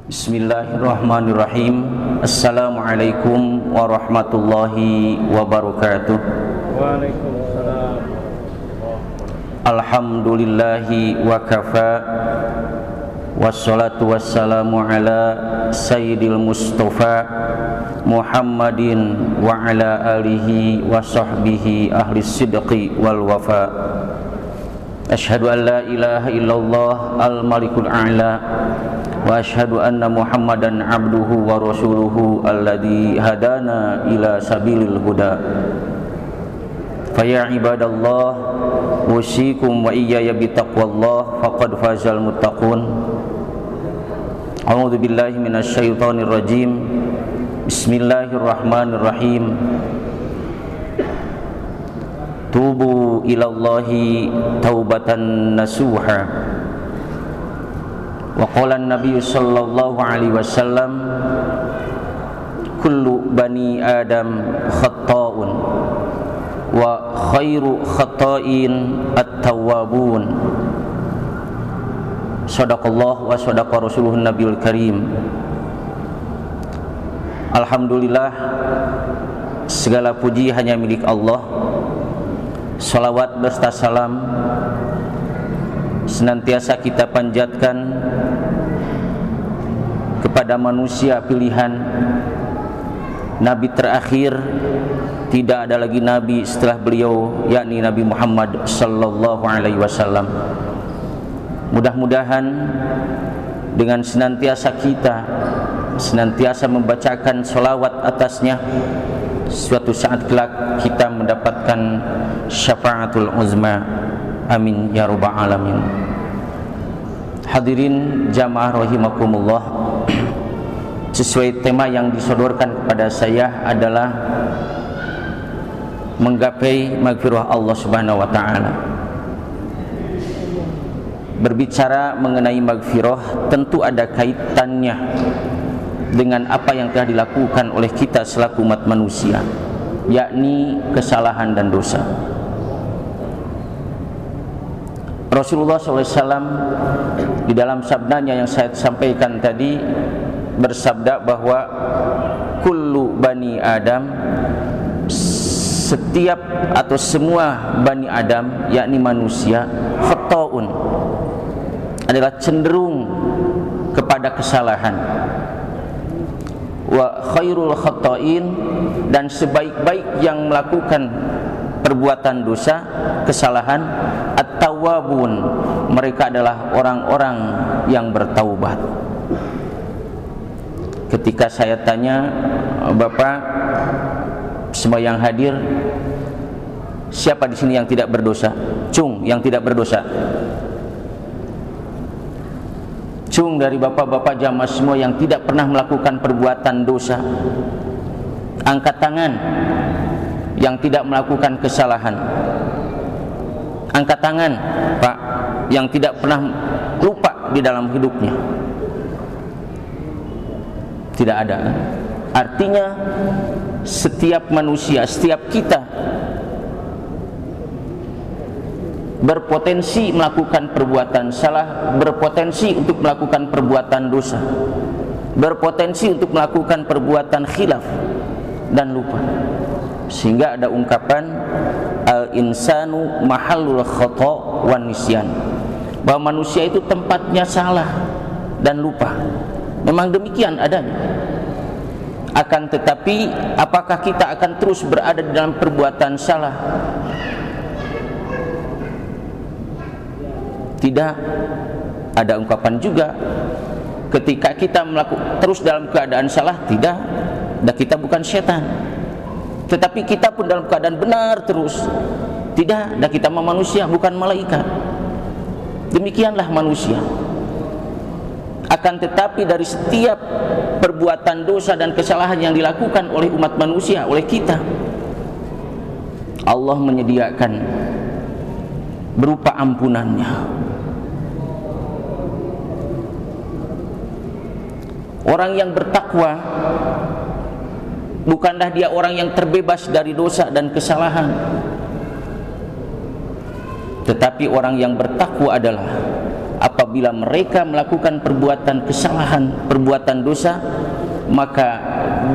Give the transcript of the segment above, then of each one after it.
Bismillahirrahmanirrahim. Assalamualaikum warahmatullahi wabarakatuh. Waalaikumsalam. Alhamdulillahi wa kafa. Wassalatu wassalamu ala sayyidil mustafa Muhammadin wa ala alihi wa sahbihi ahli sidqi wal wafa. Ashhadu an la ilaha illallah al-malikul a'la wa ashhadu anna Muhammadan abduhu wa rasuluhu alladhi hadana ila sabilil huda. Faya ibadallah usikum wa iyaya bitaqwallah faqad fazal muttaqun. A'udzu billahi minasy syaithanir rajim. Bismillahirrahmanirrahim. Tubu ilallahi taubatan nasuha. Wa qala an-nabiy sallallahu alaihi wasallam, kullu bani adam khata'un wa khairu khata'in at-tawwabun. Shadaqallah wa shadaqa rasuluhun nabiyul karim. Alhamdulillah, segala puji hanya milik Allah. Salawat beserta salam senantiasa kita panjatkan kepada manusia pilihan, Nabi terakhir. Tidak ada lagi Nabi setelah beliau, yakni Nabi Muhammad sallallahu alaihi wasallam. Mudah-mudahan dengan senantiasa membacakan salawat atasnya, suatu saat kelak kita mendapatkan syafaatul uzma. Amin ya rabbal alamin. Hadirin jamaah rahimakumullah, sesuai tema yang disodorkan kepada saya adalah menggapai maghfirah Allah Subhanahu wa taala. Berbicara mengenai maghfirah tentu ada kaitannya dengan apa yang telah dilakukan oleh kita selaku umat manusia, yakni kesalahan dan dosa. Rasulullah SAW di dalam sabdanya yang saya sampaikan tadi bersabda bahwa kullu bani Adam, setiap atau semua bani Adam, yakni manusia, khata'un, adalah cenderung kepada kesalahan. Wa khairul khata'in, dan sebaik-baik yang melakukan perbuatan dosa, kesalahan, at-tawwabun, mereka adalah orang-orang yang bertaubat. Ketika saya tanya, Bapak, semua yang hadir, siapa di sini yang tidak berdosa? Cung, yang tidak berdosa. Cung dari bapak-bapak jamaah semua yang tidak pernah melakukan perbuatan dosa. Angkat tangan yang tidak melakukan kesalahan. Angkat tangan, Pak, yang tidak pernah lupa di dalam hidupnya. Tidak ada. Artinya setiap manusia, setiap kita berpotensi melakukan perbuatan salah, berpotensi untuk melakukan perbuatan dosa, berpotensi untuk melakukan perbuatan khilaf dan lupa. Sehingga ada ungkapan al-insanu mahallul khata' wan nisyan, bahwa manusia itu tempatnya salah dan lupa. Memang demikian adanya. Akan tetapi apakah kita akan terus berada di dalam perbuatan salah? Tidak. Ada ungkapan juga, ketika kita terus dalam keadaan salah, tidak, dan kita bukan setan. Tetapi kita pun dalam keadaan benar terus, tidak, dan kita manusia, bukan malaikat. Demikianlah manusia. Akan tetapi dari setiap perbuatan dosa dan kesalahan yang dilakukan oleh umat manusia, oleh kita, Allah menyediakan berupa ampunannya. Orang yang bertakwa bukanlah dia orang yang terbebas dari dosa dan kesalahan, tetapi orang yang bertakwa adalah apabila mereka melakukan perbuatan kesalahan, perbuatan dosa, maka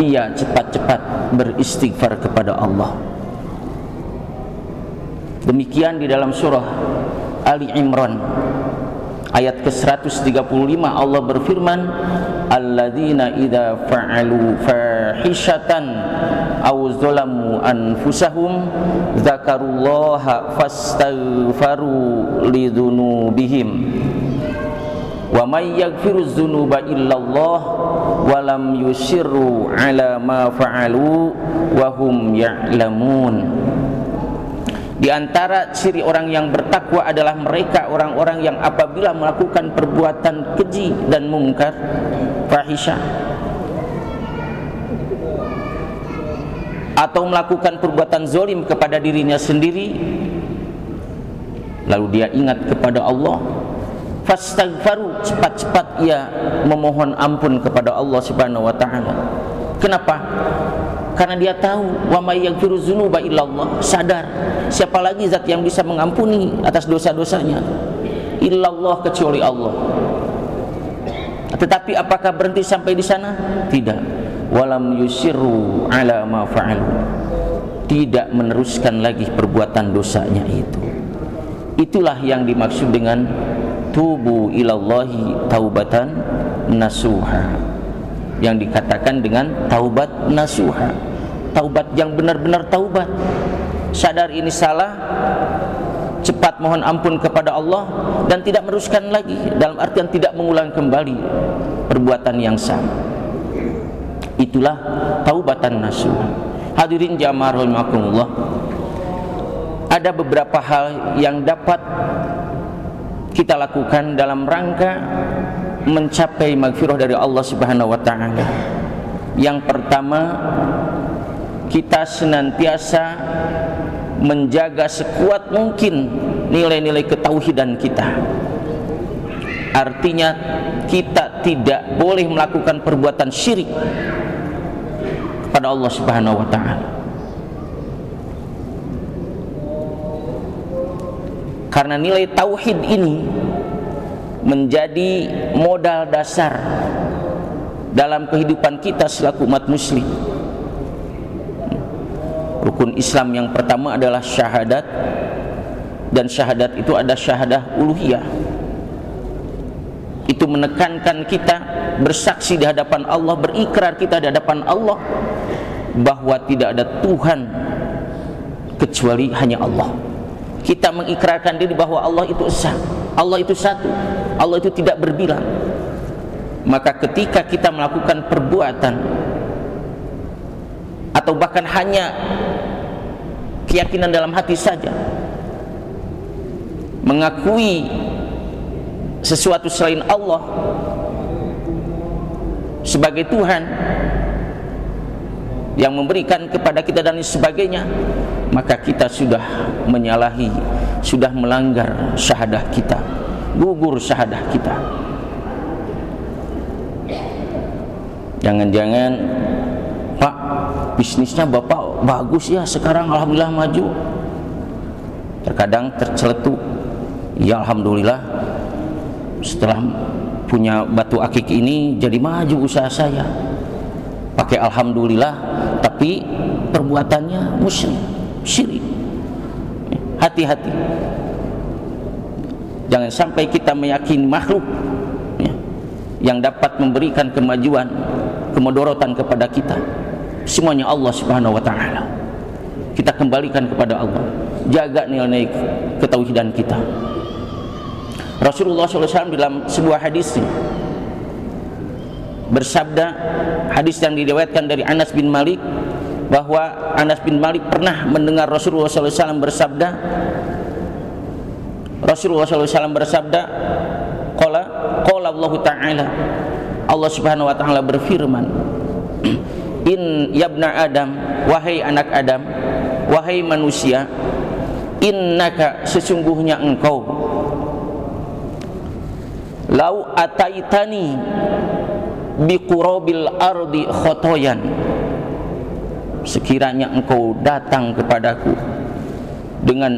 dia cepat-cepat beristighfar kepada Allah. Demikian di dalam surah Ali Imran ayat ke-135 Allah berfirman, alladzina idza fa'alu fahishatan aw zalamu anfusahum dzakarullaha fastaghfaru lidzunubihim wa may yaghfiru dzunuba illallah wa lam yusirru ala ma fa'alu wa hum ya'lamun. Di antara ciri orang yang bertakwa adalah mereka orang-orang yang apabila melakukan perbuatan keji dan mungkar, fahisyah, atau melakukan perbuatan zalim kepada dirinya sendiri, lalu dia ingat kepada Allah, fastaghfaru, cepat-cepat ia memohon ampun kepada Allah Subhanahu wa taala. Kenapa? Karena dia tahu wa may yaghfiru dzunuba illallah, sadar siapa lagi zat yang bisa mengampuni atas dosa-dosanya, illallah, kecuali Allah. Tetapi apakah berhenti sampai di sana? Tidak. Walam yusirru ala ma fa'alu, tidak meneruskan lagi perbuatan dosanya itu. Itulah yang dimaksud dengan tubu ilallahi taubatan nasuha, yang dikatakan dengan taubat nasuha, taubat yang benar-benar taubat, sadar ini salah, cepat mohon ampun kepada Allah dan tidak meneruskan lagi, dalam artian tidak mengulang kembali perbuatan yang sama. Itulah taubatan nasuha. Hadirin jamaah rahimakumullah, ada beberapa hal yang dapat kita lakukan dalam rangka mencapai maghfirah dari Allah Subhanahu wa taala. Yang pertama, kita senantiasa menjaga sekuat mungkin nilai-nilai ketauhidan kita. Artinya kita tidak boleh melakukan perbuatan syirik kepada Allah Subhanahu wa taala. Karena nilai tauhid ini menjadi modal dasar dalam kehidupan kita selaku umat muslim. Rukun Islam yang pertama adalah syahadat, dan syahadat itu ada syahadah uluhiyah. Itu menekankan kita bersaksi di hadapan Allah, berikrar kita di hadapan Allah bahwa tidak ada Tuhan kecuali hanya Allah. Kita mengikrarkan diri bahwa Allah itu esa, Allah itu satu, Allah itu tidak berbilang. Maka ketika kita melakukan perbuatan atau bahkan hanya keyakinan dalam hati saja, mengakui sesuatu selain Allah sebagai Tuhan yang memberikan kepada kita dan sebagainya, maka kita sudah menyalahi, sudah melanggar syahadah kita, gugur syahadah kita. Jangan-jangan, Pak, bisnisnya Bapak bagus ya sekarang, alhamdulillah maju. Terkadang terceletuk, ya alhamdulillah setelah punya batu akik ini jadi maju usaha saya. Pakai alhamdulillah, tapi perbuatannya musyrik, syirik. Hati-hati, jangan sampai kita meyakini makhluk yang dapat memberikan kemajuan, kemudorotan kepada kita. Semuanya Allah Subhanahu wa taala. Kita kembalikan kepada Allah, jaga nilai-nilai ketauhidan kita. Rasulullah SAW dalam sebuah hadis bersabda, hadis yang diriwayatkan dari Anas bin Malik, bahwa Anas bin Malik pernah mendengar Rasulullah SAW bersabda, Rasulullah SAW bersabda, qala Allah Ta'ala, Allah Subhanahu wa taala berfirman, in yabna Adam, wahai anak Adam, wahai manusia, innaka, sesungguhnya engkau, lau ataitani biqurabil ardi khotoyan, sekiranya engkau datang kepadaku dengan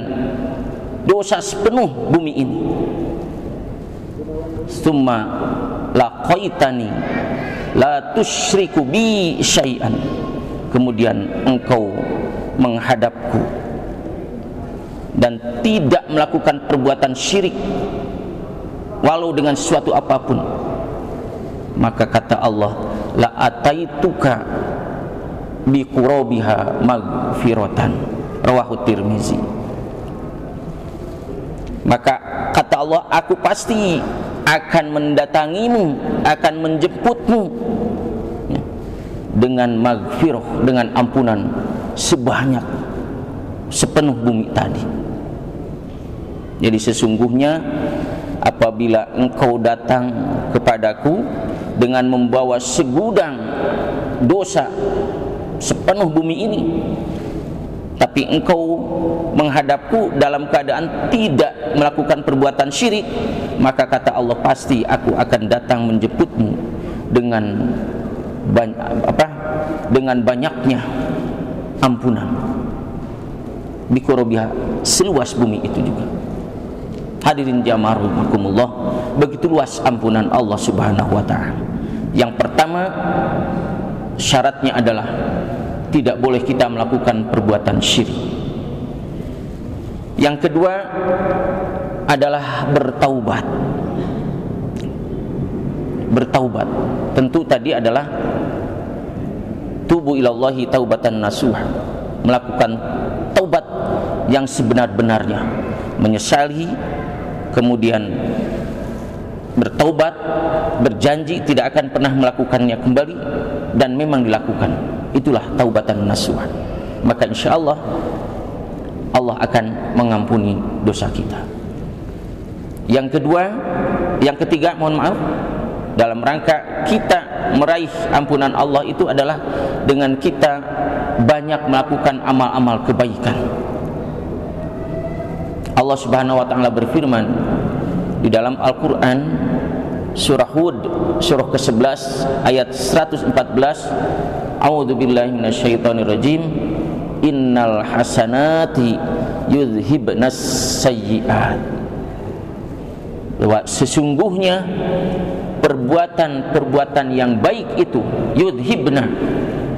dosa sepenuh bumi ini, summa laqaitani la tusyriku bi syai'an, kemudian engkau menghadapku dan tidak melakukan perbuatan syirik walau dengan sesuatu apapun, maka kata Allah, la ataituka bi qurabiha maghfiratan, rawahu Tirmizi. Maka kata Allah, aku pasti akan mendatangimu, akan menjemputmu dengan maghfirah, dengan ampunan sepenuh bumi tadi. Jadi sesungguhnya apabila engkau datang kepadaku dengan membawa segudang dosa sepenuh bumi ini, tapi engkau menghadapku dalam keadaan tidak melakukan perbuatan syirik, maka kata Allah, pasti aku akan datang menjemputmu dengan banyaknya ampunan, bikorobiha, seluas bumi itu juga. Hadirin jamaah rahimakumullah, begitu luas ampunan Allah Subhanahu wa ta'ala. Yang pertama, syaratnya adalah tidak boleh kita melakukan perbuatan syirik. Yang kedua adalah bertaubat. Bertaubat tentu tadi adalah tubu ilallahi taubatan nasuha, melakukan taubat yang sebenar-benarnya, menyesali, kemudian bertaubat, berjanji tidak akan pernah melakukannya kembali, dan memang dilakukan. Itulah taubatan nasuha. Maka insya Allah Allah akan mengampuni dosa kita. Yang ketiga, mohon maaf, dalam rangka kita meraih ampunan Allah itu adalah dengan kita banyak melakukan amal-amal kebaikan. Allah Subhanahu wa ta'ala berfirman di dalam Al-Quran, surah Hud, surah ke-11 ayat 114, A'udzu billahi minasyaitonir rajim, innal hasanati yudhibnas sayyi'at. Bahwa sesungguhnya perbuatan-perbuatan yang baik itu yudhibna,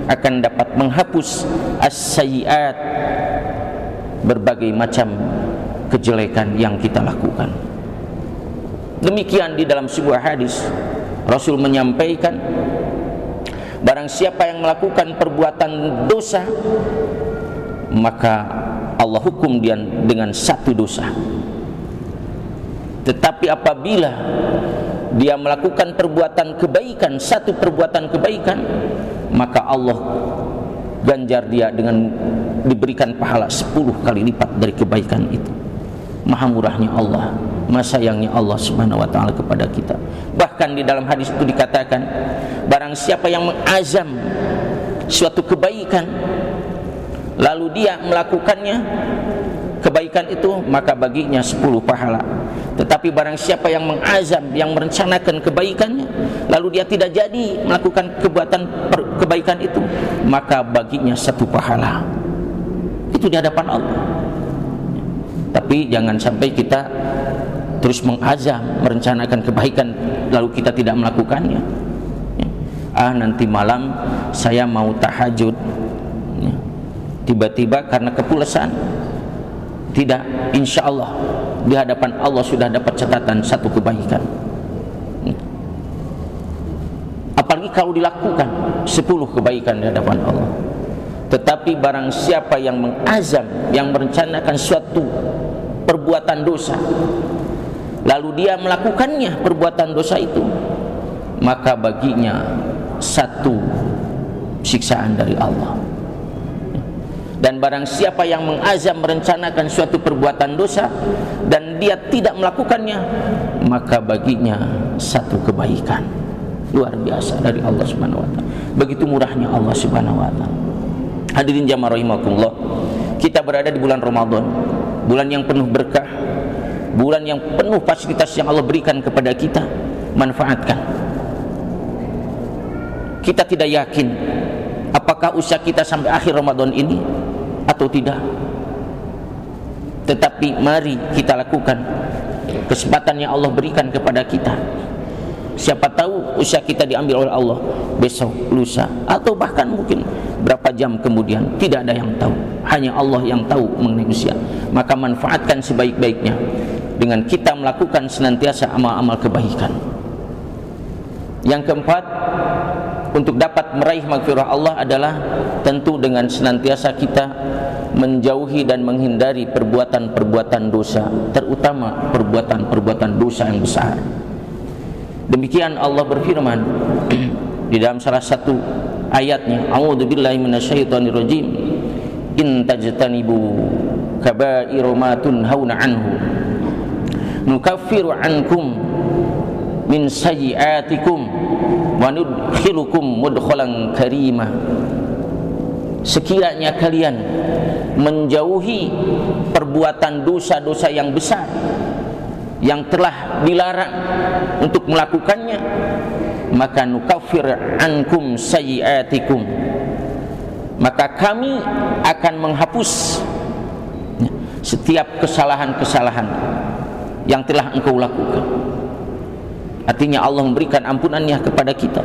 akan dapat menghapus as-sayyi'at, berbagai macam kejelekan yang kita lakukan. Demikian di dalam sebuah hadis Rasul menyampaikan, barang siapa yang melakukan perbuatan dosa, maka Allah hukum dia dengan satu dosa. Tetapi apabila dia melakukan perbuatan kebaikan, satu perbuatan kebaikan, maka Allah ganjar dia dengan diberikan pahala 10 kali lipat dari kebaikan itu. Maha murahnya Allah, maha sayangnya Allah Subhanahu wa ta'ala kepada kita. Bahkan di dalam hadis itu dikatakan, barang siapa yang mengazam suatu kebaikan lalu dia melakukannya, kebaikan itu, maka baginya 10 pahala. Tetapi barang siapa yang mengazam, yang merencanakan kebaikannya lalu dia tidak jadi melakukan kebaikan itu, maka baginya 1 pahala. Itu di hadapan Allah. Tapi jangan sampai kita terus mengazam, merencanakan kebaikan lalu kita tidak melakukannya. Nanti malam saya mau tahajud, tiba-tiba karena kepulesan, tidak, insya Allah di hadapan Allah sudah dapat catatan 1 kebaikan. Apalagi kalau dilakukan 10 kebaikan di hadapan Allah. Tetapi barang siapa yang mengazam, yang merencanakan suatu perbuatan dosa lalu dia melakukannya perbuatan dosa itu, maka baginya 1 siksaan dari Allah. Dan barang siapa yang mengazam merencanakan suatu perbuatan dosa dan dia tidak melakukannya, maka baginya 1 kebaikan. Luar biasa dari Allah Subhanahu wa ta'ala. Begitu murahnya Allah Subhanahu wa ta'ala. Hadirin jamaah rahimakumullah, kita berada di bulan Ramadan, bulan yang penuh berkah, bulan yang penuh fasilitas yang Allah berikan kepada kita. Manfaatkan. Kita tidak yakin apakah usaha kita sampai akhir Ramadan ini atau tidak, tetapi mari kita lakukan kesempatan yang Allah berikan kepada kita. Siapa tahu usia kita diambil oleh Allah besok, lusa, atau bahkan mungkin berapa jam kemudian. Tidak ada yang tahu, hanya Allah yang tahu mengenai usia. Maka manfaatkan sebaik-baiknya dengan kita melakukan senantiasa amal-amal kebaikan. Yang keempat, untuk dapat meraih maghfirah Allah adalah tentu dengan senantiasa kita menjauhi dan menghindari perbuatan-perbuatan dosa, terutama perbuatan-perbuatan dosa yang besar. Demikian Allah berfirman di dalam salah satu ayatnya, a'udzubillahi minasyaitonirrajim, in tajtanibu kaba'ira ma tunhauna anhu nukaffiru ankum min sayyi'atikum wa nudkhilukum mudkhalan karima. Sekiranya kalian menjauhi perbuatan dosa-dosa yang besar yang telah dilarang untuk melakukannya, maka nukaffir ankum sayyi'atikum, maka kami akan menghapus setiap kesalahan-kesalahan yang telah engkau lakukan. Artinya Allah memberikan ampunannya kepada kita.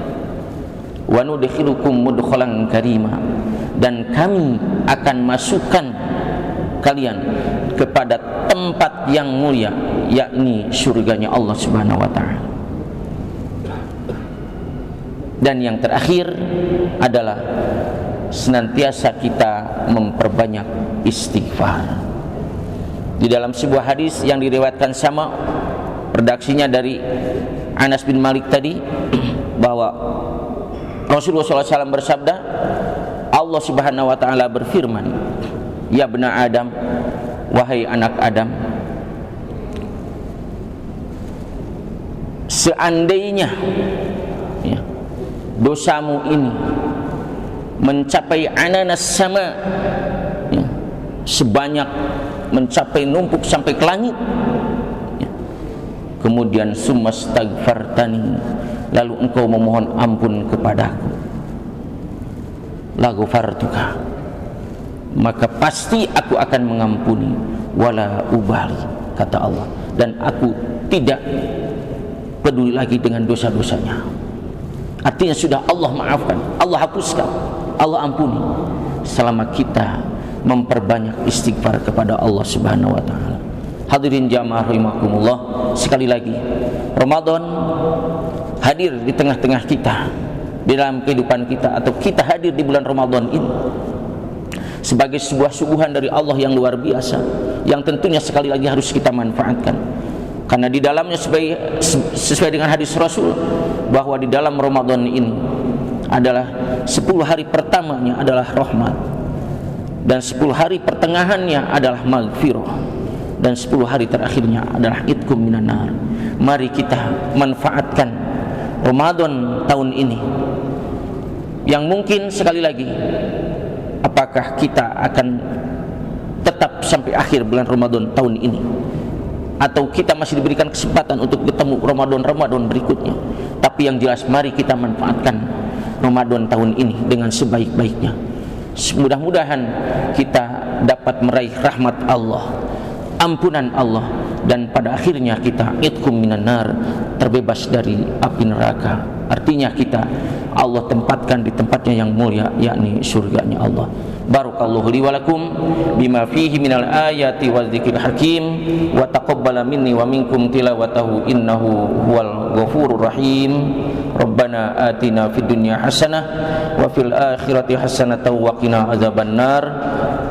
Wa nudkhilukum mudkhalan karima, dan kami akan masukkan kalian kepada tempat yang mulia, yakni surganya Allah Subhanahu wa ta'ala. Dan yang terakhir adalah senantiasa kita memperbanyak istighfar. Di dalam sebuah hadis yang diriwayatkan sama, redaksinya dari Anas bin Malik tadi, bahwa Rasulullah SAW bersabda, Allah Subhanahu wa ta'ala berfirman, ya bena Adam, wahai anak Adam, seandainya ya, dosamu ini mencapai ananas sama ya, sebanyak mencapai numpuk sampai ke langit ya, kemudian summastaghfartani, lalu engkau memohon ampun kepadaku, laghfartuka, maka pasti aku akan mengampuni, wala ubali, kata Allah, dan aku tidak peduli lagi dengan dosa-dosanya. Artinya sudah Allah maafkan, Allah hapuskan, Allah ampuni, selama kita memperbanyak istighfar kepada Allah Subhanahu wa ta'ala. Hadirin jamaah rahimakumullah, sekali lagi Ramadan hadir di tengah-tengah kita, di dalam kehidupan kita, atau kita hadir di bulan Ramadan ini sebagai sebuah suguhan dari Allah yang luar biasa, yang tentunya sekali lagi harus kita manfaatkan. Karena di dalamnya sesuai dengan hadis Rasul, bahwa di dalam Ramadan ini adalah 10 hari pertamanya adalah rahmat, dan 10 hari pertengahannya adalah maghfirah, dan 10 hari terakhirnya adalah itqum minan nar. Mari kita manfaatkan Ramadan tahun ini, yang mungkin sekali lagi, apakah kita akan tetap sampai akhir bulan Ramadan tahun ini, atau kita masih diberikan kesempatan untuk bertemu Ramadan berikutnya. Tapi yang jelas, mari kita manfaatkan Ramadan tahun ini dengan sebaik-baiknya. Mudah-mudahan kita dapat meraih rahmat Allah, ampunan Allah, dan pada akhirnya kita itqum minan nar, terbebas dari api neraka. Artinya kita Allah tempatkan di tempatnya yang mulia, yakni surganya Allah. Barakallahu li wa lakum bima fihi minal ayati wa dzikril hakim, wa taqabbala minni wa minkum tilawatahu innahu huwal ghafurur rahim. Rabbana atina fid dunya hasanah wa fil akhirati hasanah wa qina azabannar.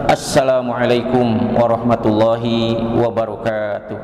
Assalamualaikum warahmatullahi wabarakatuh.